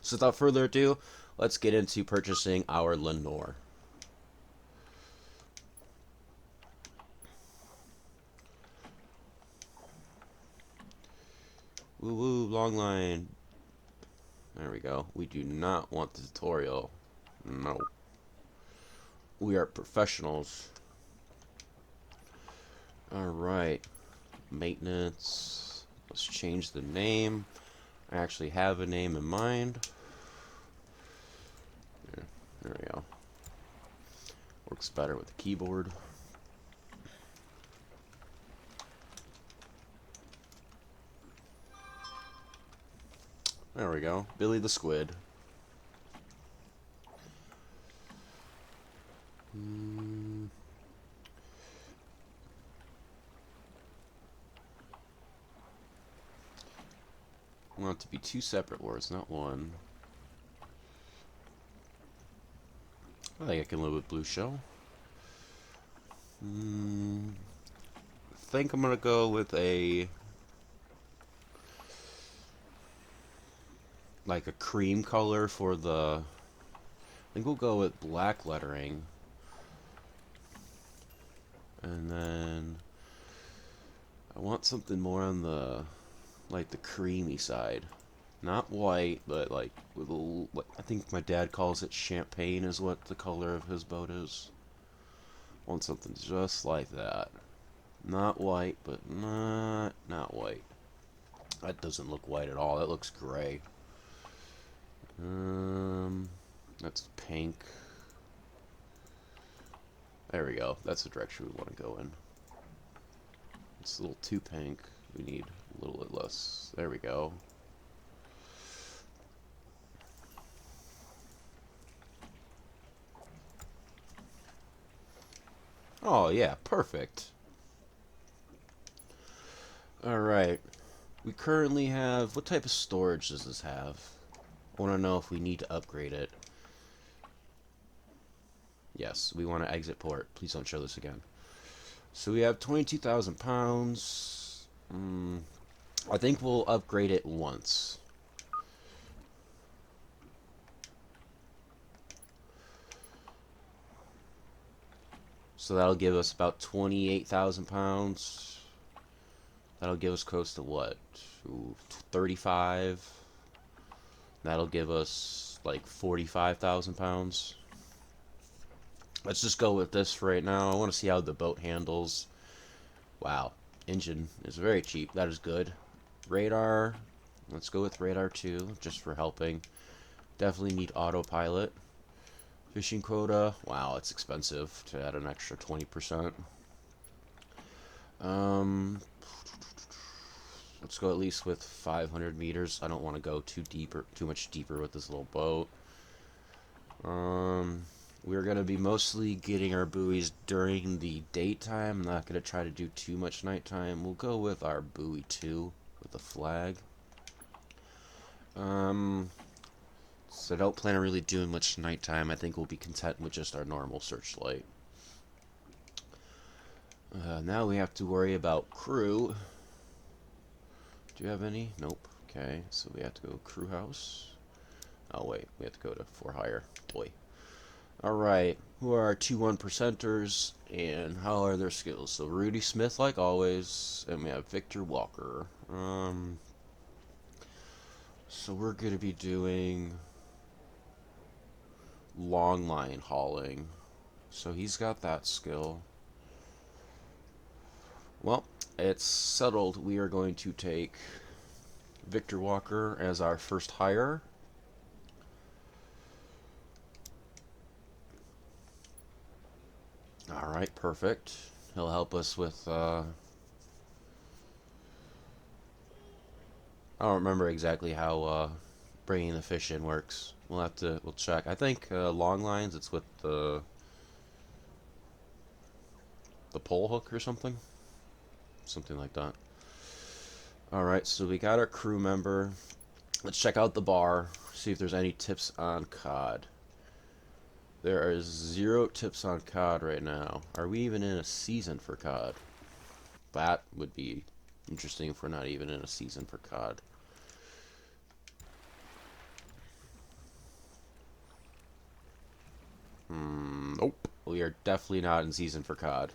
So without further ado, let's get into purchasing our Lenore. Woo woo, long line. There we go. We do not want the tutorial. No. We are professionals. Alright. Maintenance. Let's change the name. I actually have a name in mind. Yeah, there we go. Works better with the keyboard. There we go. Billy the Squid. I want it to be two separate words, not one. I think I can live with Blue Shell. I think I'm gonna go with a like a cream color for the. I think we'll go with black lettering, and then I want something more on the like the creamy side, not white, but like with a little, I think my dad calls it champagne is what the color of his boat is. I want something just like that. Not white, but not white. That doesn't look white at all. That looks gray. That's pink. There we go. That's the direction we want to go in. It's a little too pink. We need a little bit less. There we go. Oh yeah, perfect. Alright. We currently have... What type of storage does this have? I want to know if we need to upgrade it. Yes, we want to exit port. Please don't show this again. So we have 22,000 pounds. I think we'll upgrade it once. So that'll give us about 28,000 pounds. That'll give us close to what? Ooh, 35. That'll give us like 45,000 pounds. Let's just go with this for right now. I want to see how the boat handles. Wow. Engine is very cheap. That is good. Radar. Let's go with radar 2, just for helping. Definitely need autopilot. Fishing quota. Wow, it's expensive to add an extra 20%. Let's go at least with 500 meters. I don't want to go too much deeper with this little boat. We're going to be mostly getting our buoys during the daytime. I'm not going to try to do too much nighttime. We'll go with our buoy 2 with the flag. So I don't plan on really doing much nighttime. I think we'll be content with just our normal searchlight. Now we have to worry about crew. Do you have any? Nope. Okay, so we have to go crew house. Oh wait, we have to go to for hire. Boy. Alright, who are our 2 1%ers and how are their skills? So Rudy Smith like always, and we have Victor Walker. So we're going to be doing long line hauling. So he's got that skill. Well, it's settled. We are going to take Victor Walker as our first hire. Alright, perfect. He'll help us with, I don't remember exactly how, bringing the fish in works. We'll check. I think, long lines, it's with the pole hook or something. Something like that. Alright, so we got our crew member. Let's check out the bar, see if there's any tips on cod. There are 0 tips on cod right now. Are we even in a season for cod? That would be interesting if we're not even in a season for cod. Nope. We are definitely not in season for COD.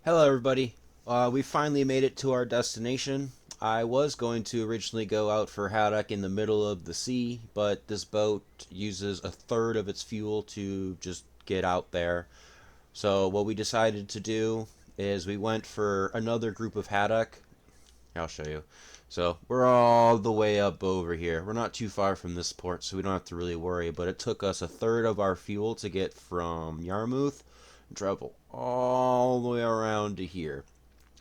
Hello, everybody. We finally made it to our destination. I was going to originally go out for haddock in the middle of the sea, but this boat uses a third of its fuel to just get out there. So what we decided to do is we went for another group of haddock. I'll show you. So we're all the way up over here. We're not too far from this port, so we don't have to really worry. But it took us a third of our fuel to get from Yarmouth and travel all the way around to here.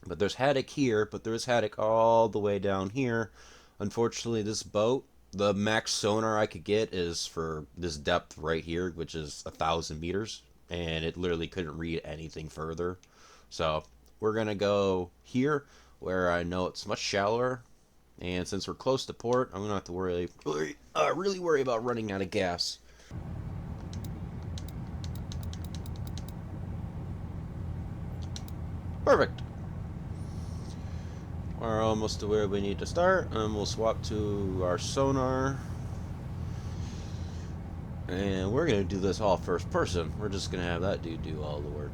But there's haddock here, but there's haddock all the way down here. Unfortunately, this boat, the max sonar I could get is for this depth right here, which is 1,000 meters, and it literally couldn't read anything further. So we're gonna go here, where I know it's much shallower, and since we're close to port, I'm gonna have to really worry about running out of gas. Perfect. We're almost to where we need to start, and we'll swap to our sonar. And we're going to do this all first person. We're just going to have that dude do all the work.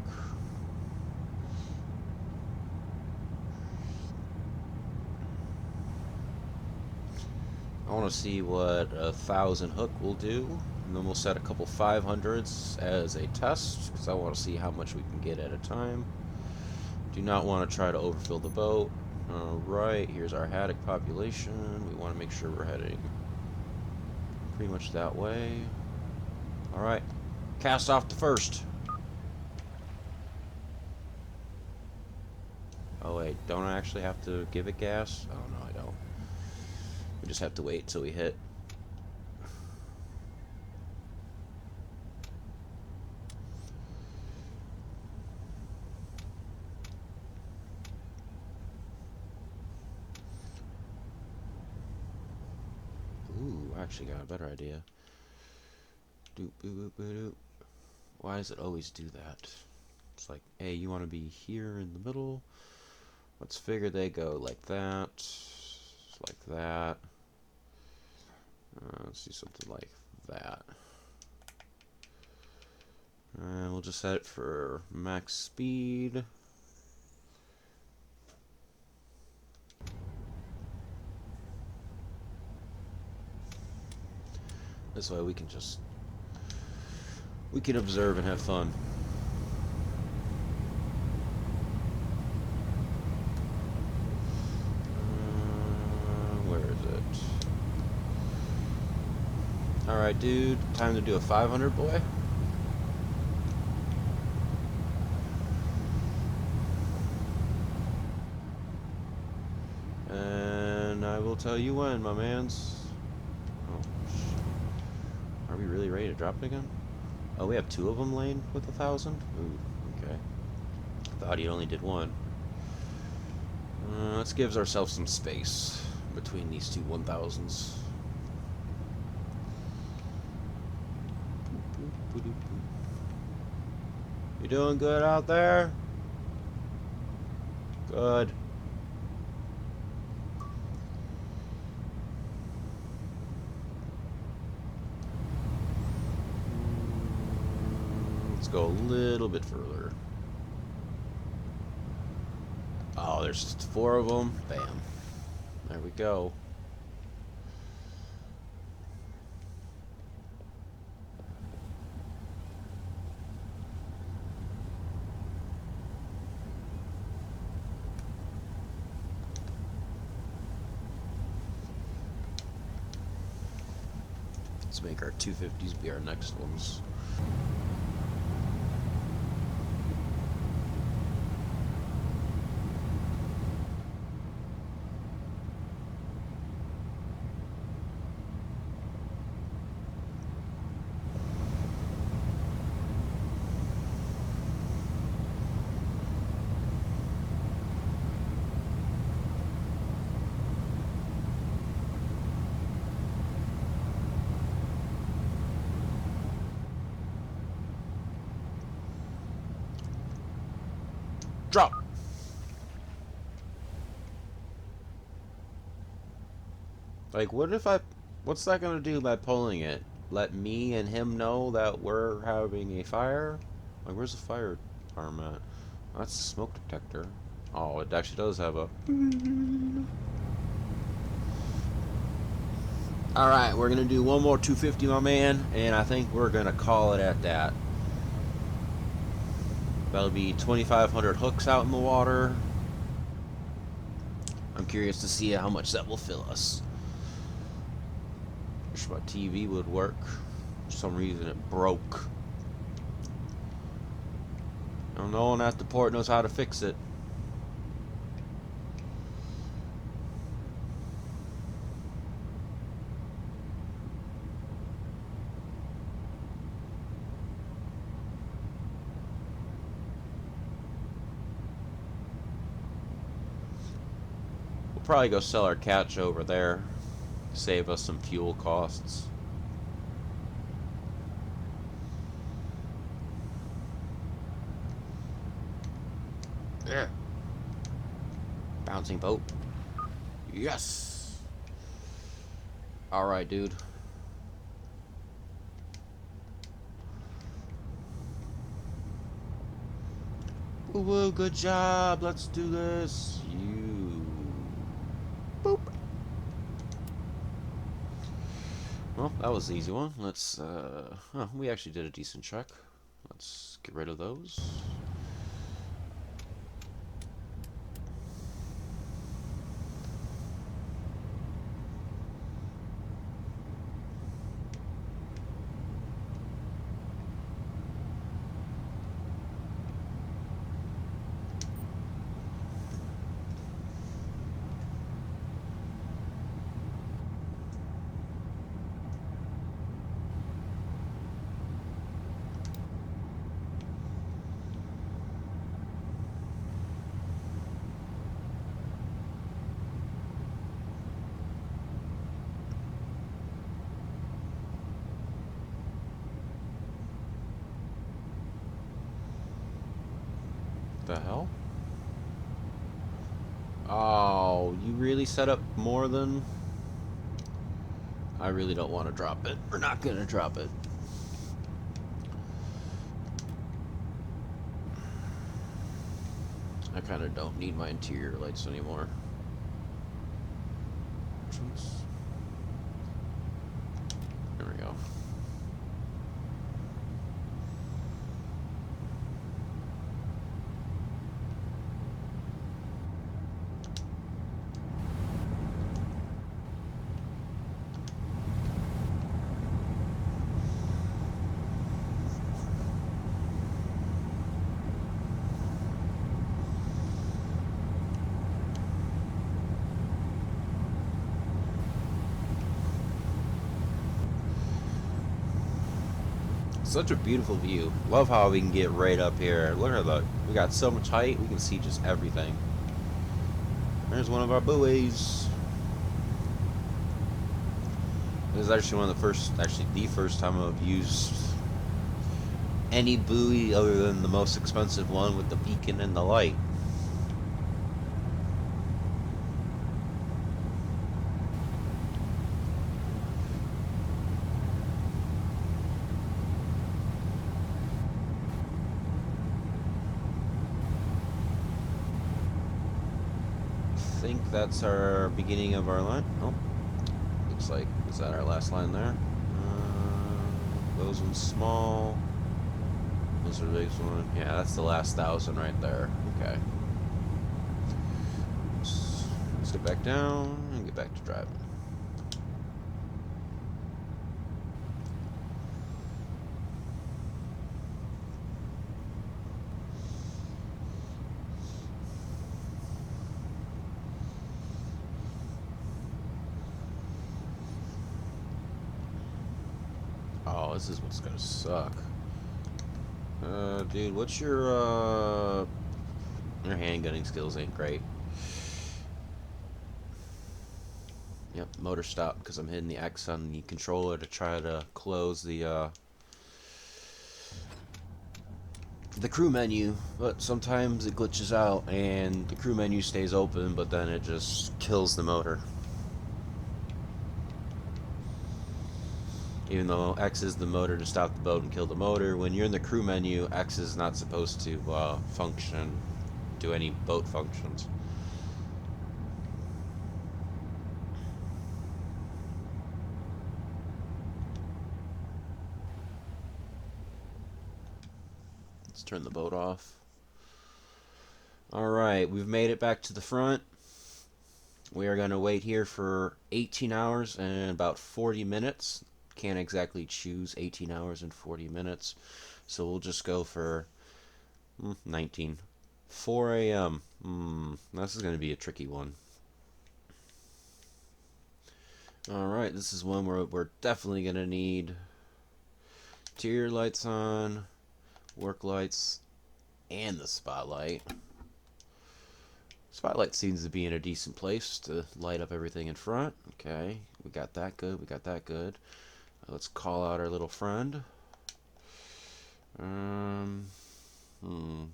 I want to see what 1,000 hook will do. And then we'll set a couple 500s as a test, because I want to see how much we can get at a time. Do not want to try to overfill the boat. Alright, here's our haddock population. We want to make sure we're heading pretty much that way. Alright, cast off the first. Oh wait, don't I actually have to give it gas? Oh no, I don't. We just have to wait till we hit. Ooh, I actually got a better idea. Doop, boop, boop, boop, doop. Why does it always do that? It's like, hey, you want to be here in the middle? Let's figure they go like that, like that. Let's do something like that. And we'll just set it for max speed. This way we can observe and have fun. Where is it? Alright, dude. Time to do a 500, boy. And I will tell you when, my mans. Oh, are we really ready to drop it again? Oh, we have 2 of them laying with 1,000? Ooh, okay. Thought he only did 1. Let's give ourselves some space between these 2 1,000s. You doing good out there? Good. Let's go a little bit further. Oh, there's 4 of them. Bam. There we go. Let's make our 250s be our next ones. Drop! Like, what if I... What's that gonna do by pulling it? let me and him know that we're having a fire? Like, where's the fire alarm at? Oh, that's the smoke detector. Oh, it actually does have a... Alright, we're gonna do one more 250, my man, and I think we're gonna call it at that. That'll be 2,500 hooks out in the water. I'm curious to see how much that will fill us. Wish my TV would work. For some reason it broke. No one at the port knows how to fix it. We'll probably go sell our catch over there. Save us some fuel costs. Yeah. Bouncing boat. Yes. Alright, dude. Woo, good job. Let's do this. You. Boop. Well, that was the easy one. Let's, we actually did a decent check. Let's get rid of those. The hell? Oh, you really set up more than... I really don't want to drop it. We're not going to drop it. I kind of don't need my interior lights anymore. There we go. Such a beautiful view. Love how we can get right up here. Look at that. We got so much height, we can see just everything. There's one of our buoys. This is actually one of the first, the first time I've used any buoy other than the most expensive one with the beacon and the light. I think that's our beginning of our line. Oh, looks like, is that our last line there? Those ones small. Those are the biggest one. Yeah, that's the last 1,000 right there. Okay. Let's get back down and get back to driving. Oh, this is what's gonna suck. Dude, what's your handgunning skills ain't great. Yep, motor stop, because I'm hitting the X on the controller to try to close the crew menu, but sometimes it glitches out and the crew menu stays open, but then it just kills the motor. Even though X is the motor to stop the boat and kill the motor, when you're in the crew menu, X is not supposed to function, do any boat functions. Let's turn the boat off. Alright, we've made it back to the front. We are going to wait here for 18 hours and about 40 minutes. Can't exactly choose 18 hours and 40 minutes. So we'll just go for 19. 4 a.m. This is going to be a tricky one. Alright, this is one where we're definitely going to need interior lights on, work lights, and the spotlight. Spotlight seems to be in a decent place to light up everything in front. Okay, we got that good, we got that good. Let's call out our little friend. You know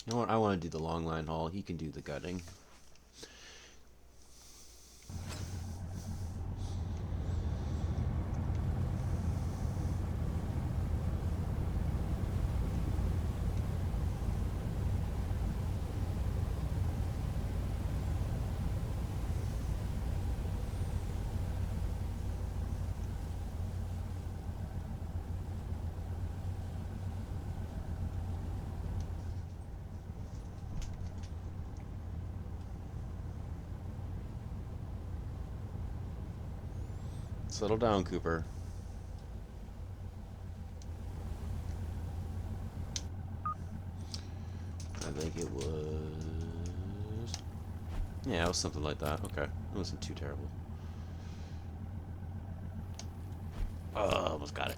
what, I want to do the long line haul. He can do the gutting. Settle down, Cooper. I think it was... yeah, it was something like that. Okay, it wasn't too terrible. Oh, almost got it.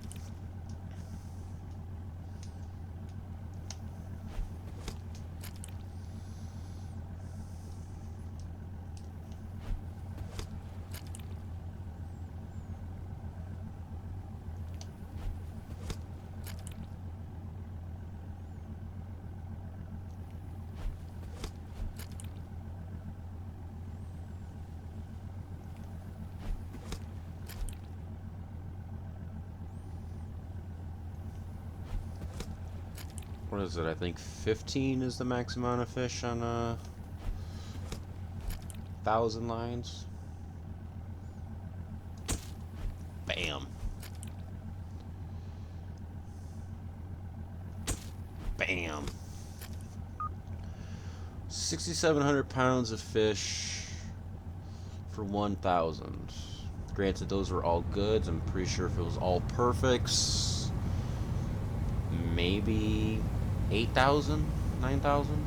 What is it? I think 15 is the max amount of fish on 1,000 lines. Bam. Bam. 6,700 pounds of fish for 1,000. Granted, those were all goods. I'm pretty sure if it was all perfects, maybe 8,000, 9,000.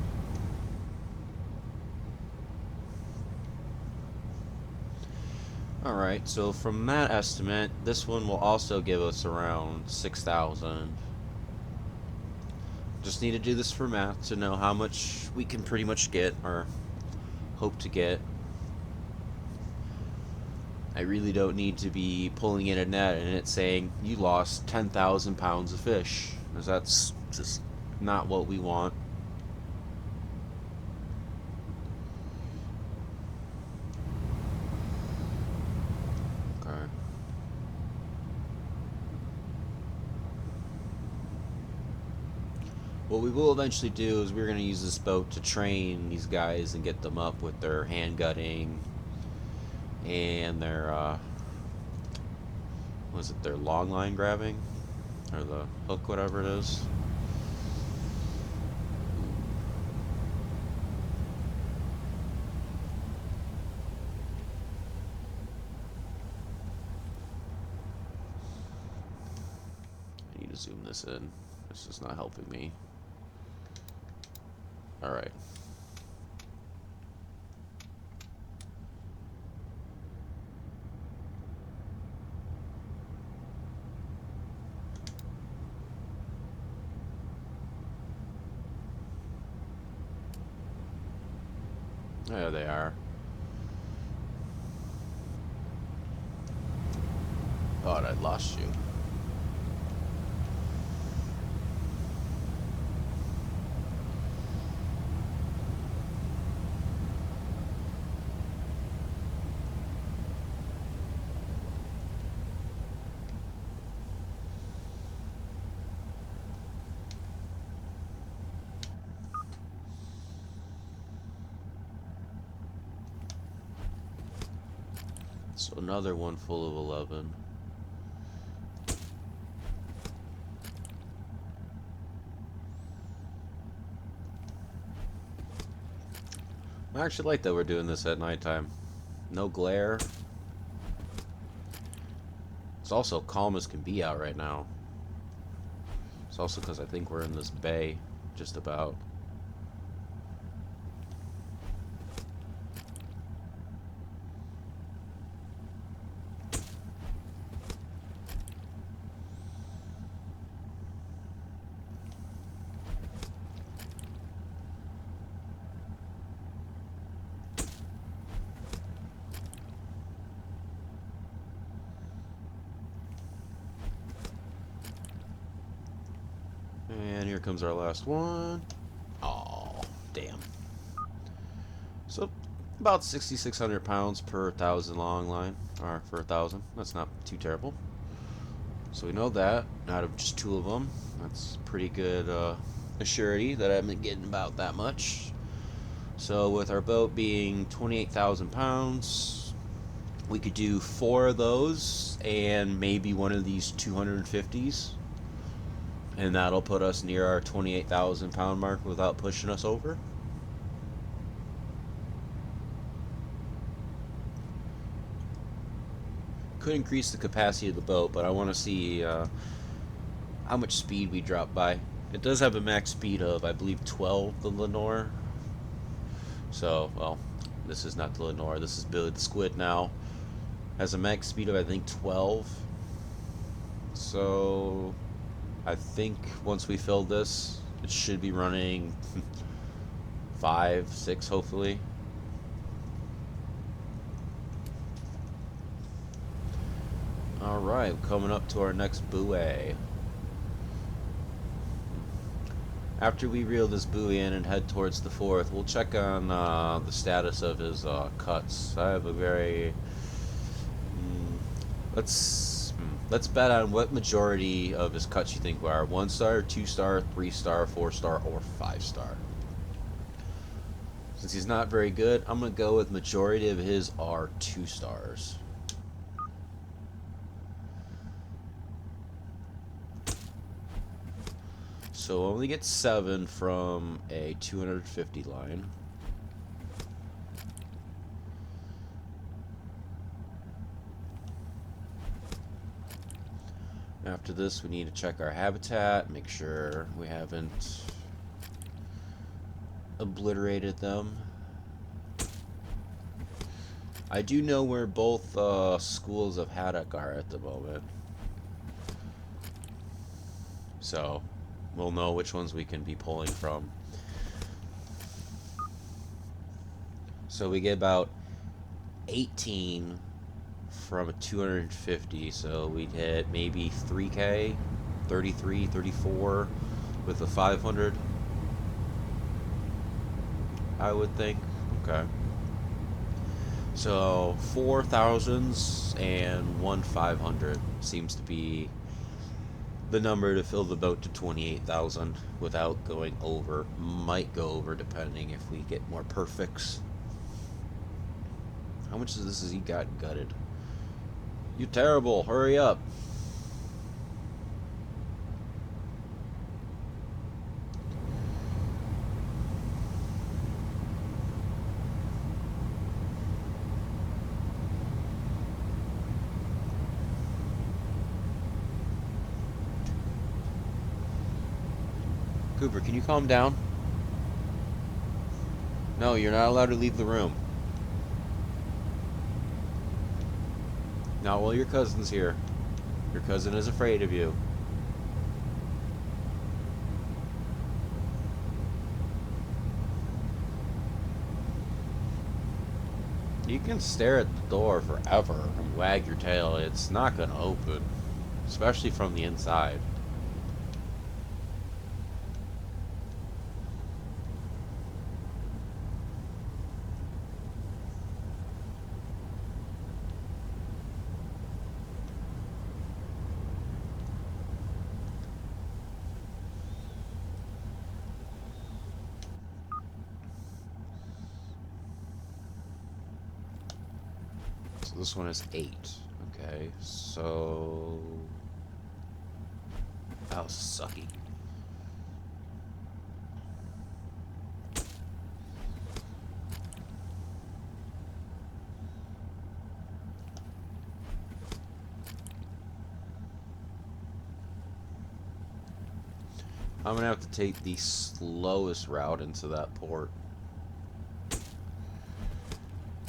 Alright, so from that estimate, this one will also give us around 6,000. Just need to do this for math to know how much we can pretty much get, or hope to get. I really don't need to be pulling in a net and it saying, you lost 10,000 pounds of fish, because that's just not what we want. Okay. What we will eventually do is we're going to use this boat to train these guys and get them up with their hand gutting and their, was it their long line grabbing? Or the hook, whatever it is. I need to zoom this in. This is not helping me. Alright. There they are. Thought I'd lost you. So another one full of 11. I actually like that we're doing this at nighttime. No glare. It's also calm as can be out right now. It's also because I think we're in this bay, just about. And here comes our last one. Oh, damn. So about 6,600 pounds per 1,000 long line, or for 1,000. That's not too terrible. So we know that out of just 2 of them. That's pretty good assurity that I've been getting about that much. So with our boat being 28,000 pounds, we could do 4 of those and maybe one of these 250s. And that'll put us near our 28,000 pound mark without pushing us over. Could increase the capacity of the boat, but I want to see how much speed we drop by. It does have a max speed of, I believe, 12, the Lenore. So, well, this is not the Lenore. This is Billy the Squid now. Has a max speed of, I think, 12. So, I think once we fill this, it should be running 5, 6, hopefully. Alright, coming up to our next buoy. After we reel this buoy in and head towards the 4th, we'll check on the status of his cuts. I have a very... let's bet on what majority of his cuts you think are. 1 star, 2 star, 3 star, 4 star, or 5 star. Since he's not very good, I'm going to go with majority of his are 2 stars. So we'll only get 7 from a 250 line. After this, we need to check our habitat, make sure we haven't obliterated them. I do know where both schools of haddock are at the moment, so we'll know which ones we can be pulling from. So we get about 18 from a 250, so we'd hit maybe 3K, 33, 34 with a 500, I would think. Okay. So 4 thousands and 1 500 seems to be the number to fill the boat to 28,000 without going over. Might go over depending if we get more perfects. How much of this has he got gutted? You terrible, hurry up. Cooper, can you calm down? No, you're not allowed to leave the room. Not while your cousin's here. Your cousin is afraid of you. You can stare at the door forever and wag your tail. It's not going to open. Especially from the inside. So this one is 8. Okay, so that was sucky. I'm gonna have to take the slowest route into that port.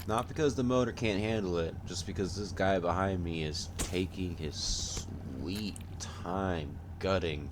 Not because the motor can't handle it, just because this guy behind me is taking his sweet time gutting.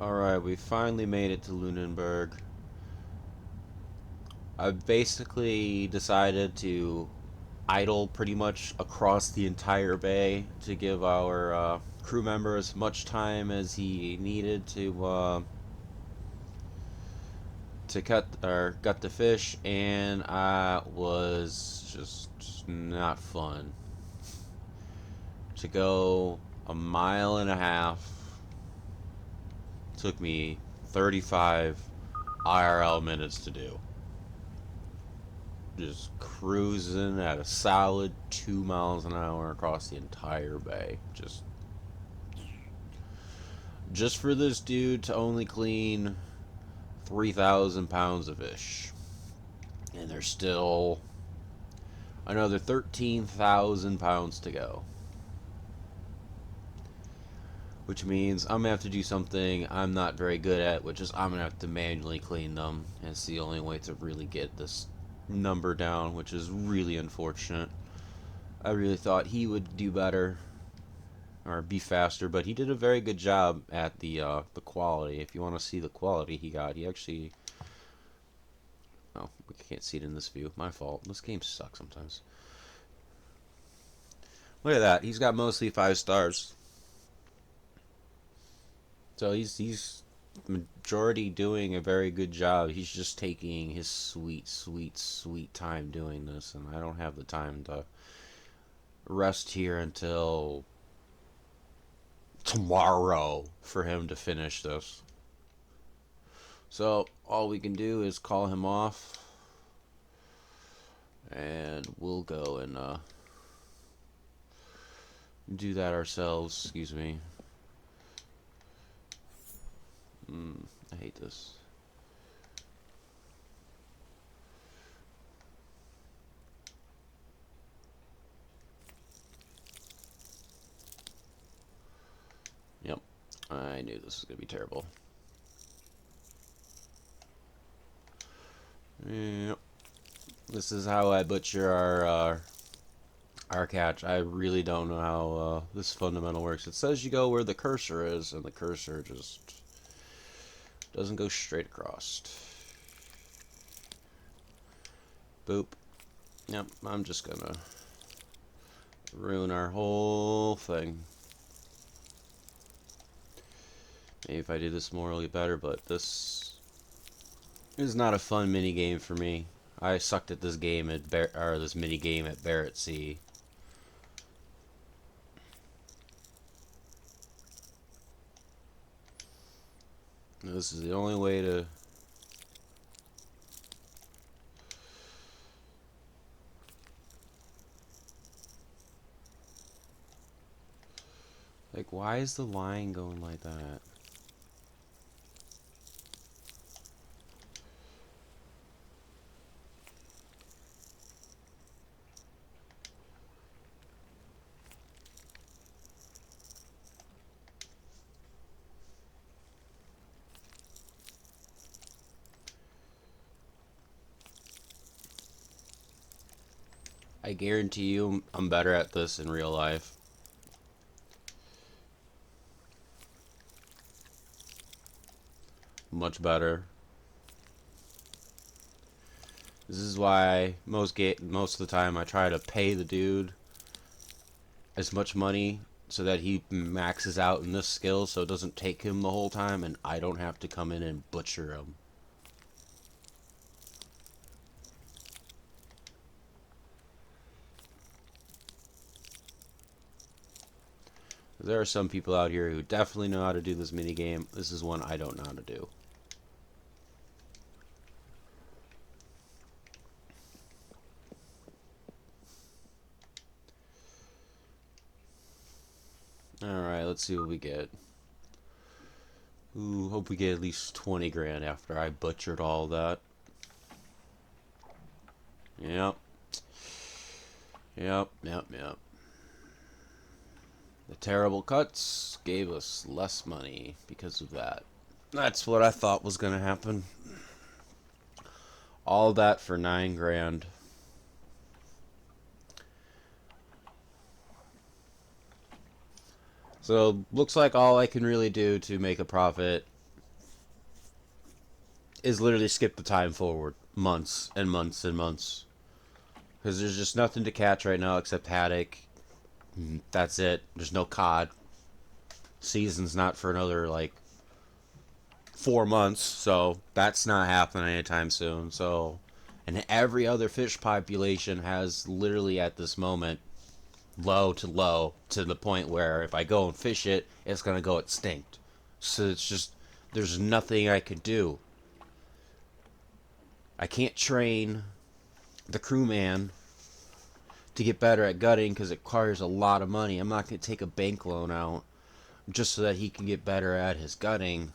Alright, we finally made it to Lunenburg. I've basically decided to idle pretty much across the entire bay to give our crew member as much time as he needed to cut or gut the fish, and I was just not fun. To go a mile and a half took me 35 IRL minutes to do. Just cruising at a solid 2 miles an hour across the entire bay. Just for this dude to only clean 3,000 pounds of fish. And there's still another 13,000 pounds to go. Which means I'm going to have to do something I'm not very good at, which is I'm going to have to manually clean them. And it's the only way to really get this number down, which is really unfortunate. I really thought he would do better or be faster, but he did a very good job at the quality. If you want to see the quality he got, he actually... Oh, we can't see it in this view. My fault. This game sucks sometimes. Look at that. He's got mostly 5 stars. So he's majority doing a very good job. He's just taking his sweet, sweet, sweet time doing this, and I don't have the time to rest here until tomorrow for him to finish this. So all we can do is call him off, and we'll go and do that ourselves. Excuse me. I hate this. Yep, I knew this was gonna be terrible. Yep. This is how I butcher our catch. I really don't know how this fundamental works. It says you go where the cursor is, and the cursor just doesn't go straight across. Boop. Yep, I'm just gonna ruin our whole thing. Maybe if I do this more, it'll get better, but this is not a fun mini game for me. I sucked at this game at this mini game at Barrett Sea. This is the only way to... Like, why is the line going like that? I guarantee you I'm better at this in real life. Much better. This is why most of the time I try to pay the dude as much money so that he maxes out in this skill so it doesn't take him the whole time and I don't have to come in and butcher him. There are some people out here who definitely know how to do this mini game. This is one I don't know how to do. Alright, let's see what we get. Ooh, hope we get at least 20 grand after I butchered all that. Yep. Yep. The terrible cuts gave us less money because of that. That's what I thought was going to happen. All that for 9 grand. So, looks like all I can really do to make a profit is literally skip the time forward. Months and months and months. Because there's just nothing to catch right now except haddock. That's it. There's no cod. Season's not for another, like, 4 months, so that's not happening anytime soon. So, and every other fish population has literally at this moment low to the point where if I go and fish it, it's gonna go extinct. So it's just there's nothing I could do. I can't train the crewman to get better at gutting because it requires a lot of money. I'm not gonna take a bank loan out just so that he can get better at his gutting.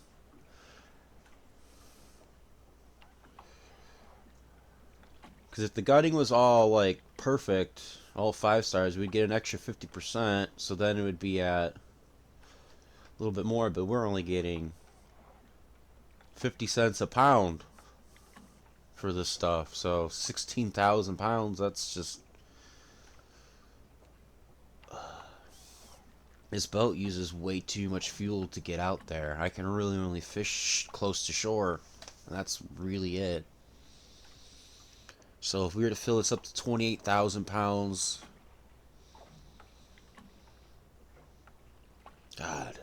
Because if the gutting was all like perfect, all 5 stars, we'd get an extra 50%. So then it would be at a little bit more, but we're only getting 50 cents a pound for this stuff. So 16,000 pounds, that's just. This boat uses way too much fuel to get out there. I can really only fish close to shore, and that's really it. So if we were to fill this up to 28,000 pounds, God,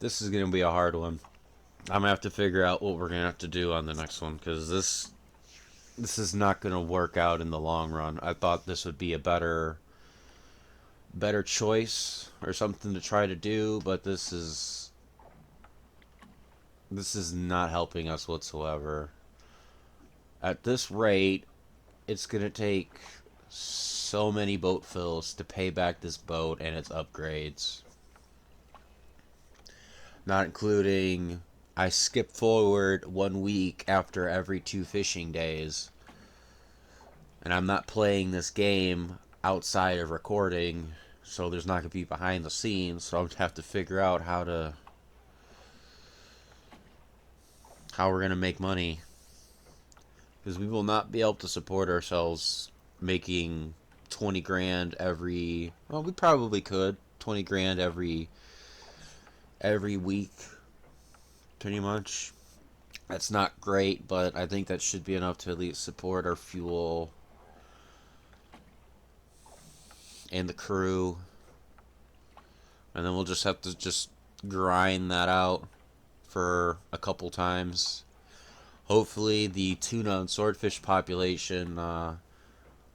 this is going to be a hard one. I'm going to have to figure out what we're going to have to do on the next one, because this is not going to work out in the long run. I thought this would be a better choice or something to try to do, but this is not helping us whatsoever. At this rate, it's going to take so many boat fills to pay back this boat and its upgrades. Not including I skip forward 1 week after every 2 fishing days. And I'm not playing this game outside of recording, so there's not going to be behind the scenes, so I'm going to have to figure out how we're going to make money. Because we will not be able to support ourselves making 20 grand every. Well, we probably could 20 grand every week, pretty much. That's not great, but I think that should be enough to at least support our fuel and the crew. And then we'll just have to just grind that out for a couple times. Hopefully the tuna and swordfish population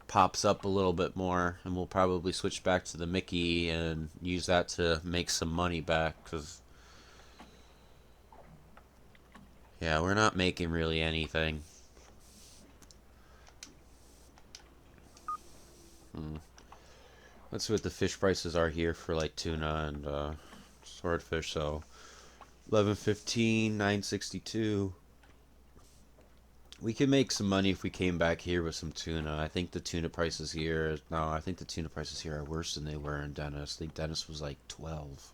pops up a little bit more, and we'll probably switch back to the Mickey and use that to make some money back, because yeah, we're not making really anything. Let's see what the fish prices are here for like tuna and swordfish. So 11.15, 9.62. We could make some money if we came back here with some tuna. I think the tuna prices here. No, I think the tuna prices here are worse than they were in Dennis. I think Dennis was like 12,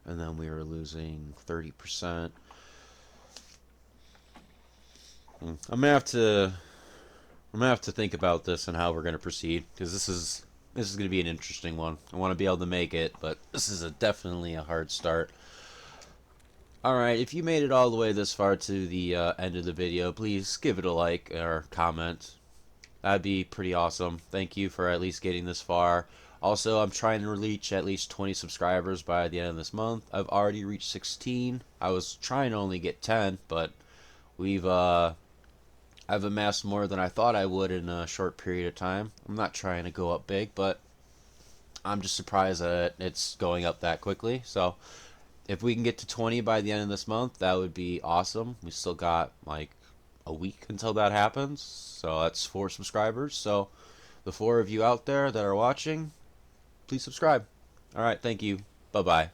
and then we were losing 30%. I'm gonna have to I'm gonna have to think about this and how we're gonna proceed, because this is gonna be an interesting one. I want to be able to make it, but this is definitely a hard start. All right, if you made it all the way this far to the end of the video, please give it a like or comment. That'd be pretty awesome. Thank you for at least getting this far. Also, I'm trying to reach at least 20 subscribers by the end of this month. I've already reached 16. I was trying to only get 10, but we've I've amassed more than I thought I would in a short period of time. I'm not trying to go up big, but I'm just surprised that it's going up that quickly. So, if we can get to 20 by the end of this month, that would be awesome. We still got like a week until that happens. So, that's 4 subscribers. So, the 4 of you out there that are watching, please subscribe. All right, thank you. Bye bye.